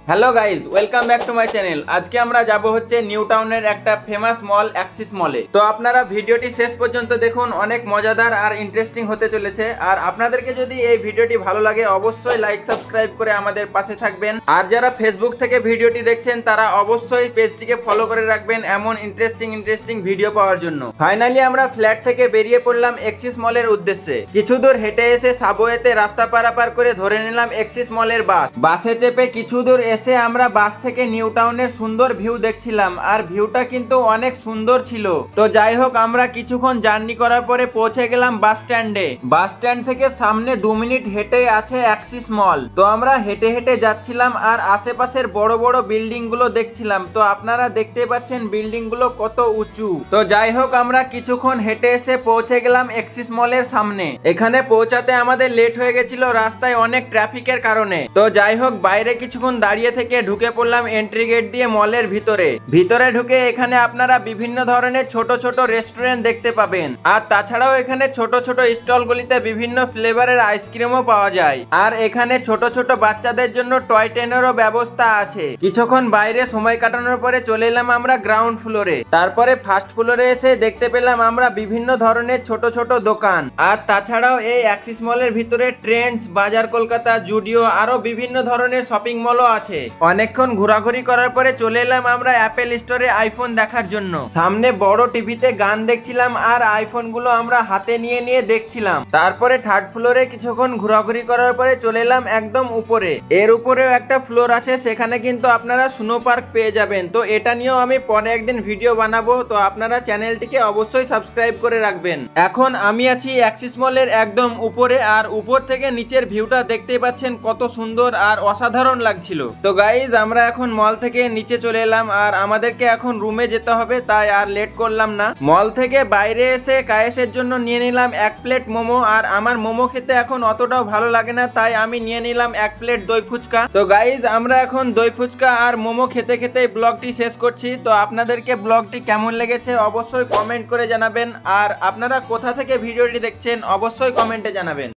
Hello guys, welcome back to my channel. আজকে আমরা যাব হচ্ছে নিউ টাউনের একটা ফেমাস মল অ্যাক্সিস মলে। তো আপনারা ভিডিওটি শেষ পর্যন্ত দেখুন, অনেক মজাদার আর ইন্টারেস্টিং হতে চলেছে। আর আপনাদেরকে যদি এই ভিডিওটি ভালো লাগে অবশ্যই লাইক সাবস্ক্রাইব করে আমাদের পাশে থাকবেন। আর যারা ফেসবুক থেকে ভিডিওটি দেখছেন তারা অবশ্যই পেজটিকে ফলো করে রাখবেন এমন ইন্টারেস্টিং ভিডিও পাওয়ার জন্য। ফাইনালি আমরা ফ্ল্যাট থেকে বেরিয়ে পড়লাম অ্যাক্সিস মলের উদ্দেশ্যে। কিছু দূর হেঁটে এসে সাবওয়েতে রাস্তা পারাপার করে ধরে নিলাম অ্যাক্সিস মলের বাসে চেপে কিছু দূর এসে আমরা বাস থেকে নিউ টাউনের সুন্দর ভিউ দেখছিলাম। আর ভিউটা কিন্তু অনেক সুন্দর ছিল। তো যাই হোক, আমরা কিছুক্ষণ জার্নি করার পরে পৌঁছে গেলাম বাস স্ট্যান্ডে। বাস স্ট্যান্ড থেকে সামনে 2 মিনিট হেঁটে আছে অ্যাক্সিস মল। তো আমরা হেঁটে হেঁটে যাচ্ছিলাম আর আশেপাশের বড় বড় বিল্ডিং গুলো দেখছিলাম। তো আপনারা দেখতে পাচ্ছেন বিল্ডিং গুলো কত উঁচু। তো যাই হোক, আমরা কিছুক্ষণ হেঁটে এসে পৌঁছে গেলাম অ্যাক্সিস মলের সামনে। এখানে পৌঁছাতে আমাদের লেট হয়ে গেছিল রাস্তায় অনেক ট্রাফিকের কারণে। তো যাই হোক, বাইরে কিছুক্ষণ দাঁড়িয়ে থেকে ঢুকে পড়লাম এন্ট্রি গেট দিয়ে মলের ভিতরে ঢুকে এখানে আপনারা বিভিন্ন ধরনের ছোট ছোট রেস্টুরেন্ট দেখতে পাবেন। আর তাছাড়াও এখানে ছোট ছোট স্টলগুলিতে বিভিন্ন ফ্লেভারের আইসক্রিমও পাওয়া যায়। আর এখানে ছোট ছোট বাচ্চাদের জন্য টয় ট্রেনেরও ব্যবস্থা আছে। কিছুক্ষণ বাইরে সময় কাটানোর পরে চলে এলাম আমরা গ্রাউন্ড ফ্লোরে। তারপরে ফার্স্ট ফ্লোরে এসে দেখতে পেলাম আমরা বিভিন্ন ধরনের ছোট ছোট দোকান। আর তাছাড়াও এই অ্যাক্সিস মলের ভিতরে ট্রেন্ডস, বাজার কলকাতা, জুডিও আরো বিভিন্ন ধরনের শপিং মলও আছে। অনেকক্ষণ ঘোরাঘুরি করার পরে চলে এলাম আমরা অ্যাপেল স্টোরে আইফোন দেখার জন্য। সামনে বড় টিভিতে গান দেখছিলাম আর আইফোন গুলো আমরা হাতে নিয়ে নিয়ে দেখছিলাম। তারপরে থার্ড ফ্লোরে কিছুক্ষণ ঘোরাঘুরি করার পরে চলে এলাম একদম উপরে। এর উপরেও একটা ফ্লোর আছে, সেখানে কিন্তু আপনারা স্নো পার্ক পেয়ে যাবেন। তো এটা নিয়েও আমি পরে একদিন ভিডিও বানাবো। তো আপনারা চ্যানেলটিকে অবশ্যই সাবস্ক্রাইব করে রাখবেন। এখন আমি আছি অ্যাক্সিস মলের একদম উপরে। আর উপর থেকে নিচের ভিউটা দেখতেই পাচ্ছেন কত সুন্দর আর অসাধারণ লাগছিল। তো গাইজ, আমরা এখন মল থেকে নিচে চলে এলাম আর আমাদেরকে এখন রুমে যেতে হবে, তাই আর লেট করলাম না। মল থেকে বাইরে এসে কায়েসের জন্য নিয়ে নিলাম 1 প্লেট মোমো। আর আমার মোমো খেতে এখন অতটাও ভালো লাগে না, তাই আমি নিয়ে নিলাম 1 প্লেট দই ফুচকা। তো গাইজ, আমরা এখন দই ফুচকা আর মোমো খেতে খেতে ব্লগটি শেষ করছি। তো আপনাদেরকে ব্লগটি কেমন লেগেছে অবশ্যই কমেন্ট করে জানাবেন। আর আপনারা কোথা থেকে ভিডিওটি দেখছেন অবশ্যই কমেন্টে জানাবেন।